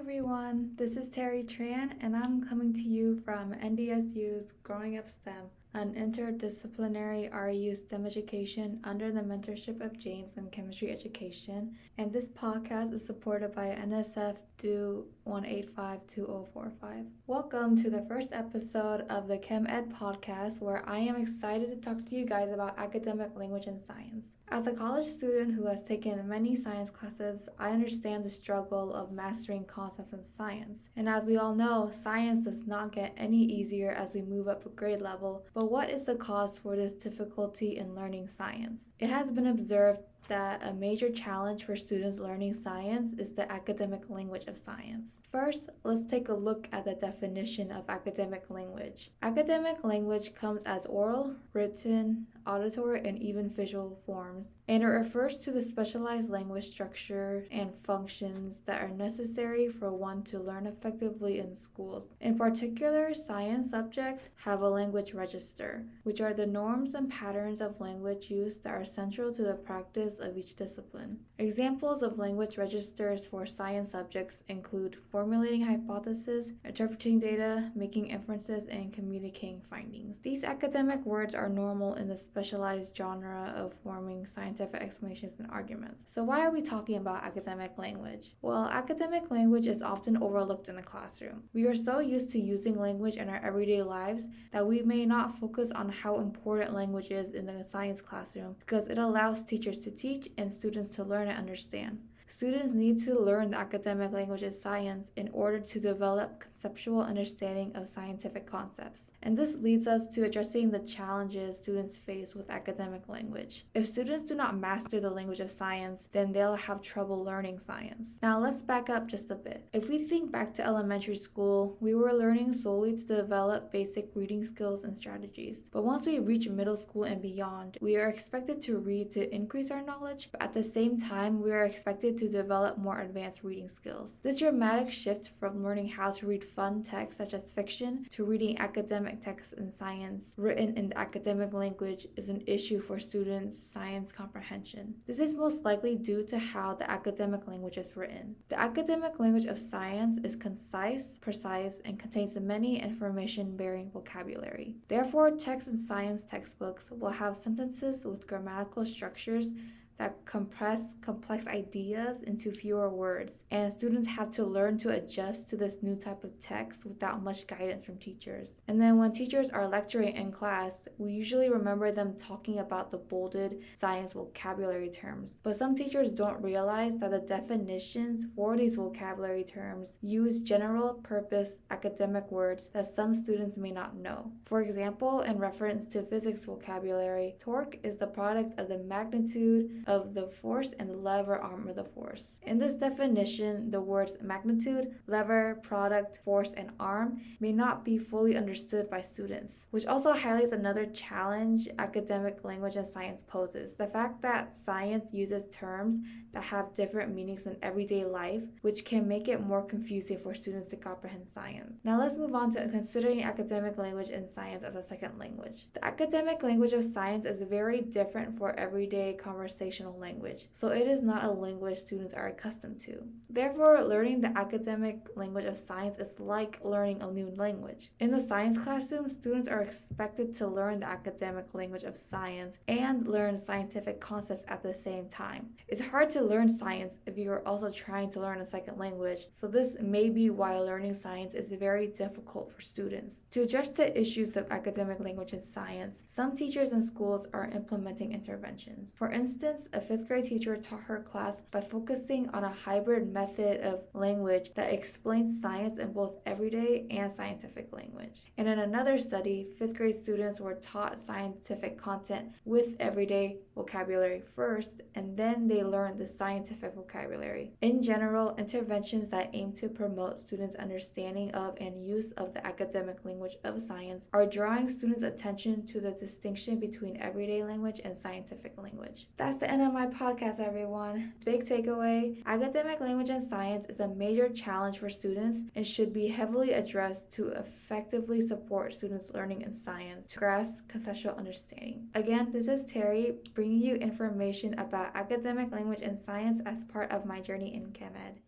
everyone, this is Tran and I'm coming to you from NDSU's Growing Up STEM, an interdisciplinary REU STEM education under the mentorship of James in chemistry education, and this podcast is supported by NSF-DUE 1852045. Welcome to the first episode of the Chem Ed podcast, where I am excited to talk to you guys about academic language and science. As a college student who has taken many science classes, I understand the struggle of mastering concepts in science. And as we all know, science does not get any easier as we move up a grade level, but what is the cause for this difficulty in learning science? It has been observed that a major challenge for students learning science is the academic language of science. First, let's take a look at the definition of academic language. Academic language comes as oral, written, auditory, and even visual forms, and it refers to the specialized language structure and functions that are necessary for one to learn effectively in schools. In particular, science subjects have a language register, which are the norms and patterns of language use that are central to the practice of each discipline. Examples of language registers for science subjects include formulating hypotheses, interpreting data, making inferences, and communicating findings. These academic words are normal in the specialized genre of forming scientific explanations and arguments. So why are we talking about academic language? Well, academic language is often overlooked in the classroom. We are so used to using language in our everyday lives that we may not focus on how important language is in the science classroom, because it allows teachers to teach and students to learn and understand. Students need to learn the academic language of science in order to develop conceptual understanding of scientific concepts. And this leads us to addressing the challenges students face with academic language. If students do not master the language of science, then they'll have trouble learning science. Now let's back up just a bit. If we think back to elementary school, we were learning solely to develop basic reading skills and strategies. But once we reach middle school and beyond, we are expected to read to increase our knowledge, but at the same time, we are expected to develop more advanced reading skills. This dramatic shift from learning how to read fun text such as fiction to reading academic texts in science written in the academic language is an issue for students' science comprehension. This is most likely due to how the academic language is written. The academic language of science is concise, precise, and contains many information-bearing vocabulary. Therefore, texts in science textbooks will have sentences with grammatical structures that compress complex ideas into fewer words, and students have to learn to adjust to this new type of text without much guidance from teachers. And then when teachers are lecturing in class, we usually remember them talking about the bolded science vocabulary terms, but some teachers don't realize that the definitions for these vocabulary terms use general purpose academic words that some students may not know. For example, in reference to physics vocabulary, torque is the product of the magnitude of the force and the lever arm of the force. In this definition, the words magnitude, lever, product, force, and arm may not be fully understood by students, which also highlights another challenge academic language and science poses: the fact that science uses terms that have different meanings in everyday life, which can make it more confusing for students to comprehend science. Now let's move on to considering academic language and science as a second language. The academic language of science is very different for everyday conversational language, so it is not a language students are accustomed to. Therefore, learning the academic language of science is like learning a new language. In the science classroom, students are expected to learn the academic language of science and learn scientific concepts at the same time. It's hard to learn science if you are also trying to learn a second language, so this may be why learning science is very difficult for students. To address the issues of academic language in science, some teachers and schools are implementing interventions. For instance, a fifth grade teacher taught her class by focusing on a hybrid method of language that explains science in both everyday and scientific language. And in another study, fifth grade students were taught scientific content with everyday vocabulary first, and then they learned the scientific vocabulary. In general, interventions that aim to promote students' understanding of and use of the academic language of science are drawing students' attention to the distinction between everyday language and scientific language. That's the end of my podcast, everyone. Big takeaway: academic language and science is a major challenge for students and should be heavily addressed to effectively support students' learning in science to grasp conceptual understanding. Again, this is Terry, bringing you information about academic language and science as part of my journey in Chem Ed.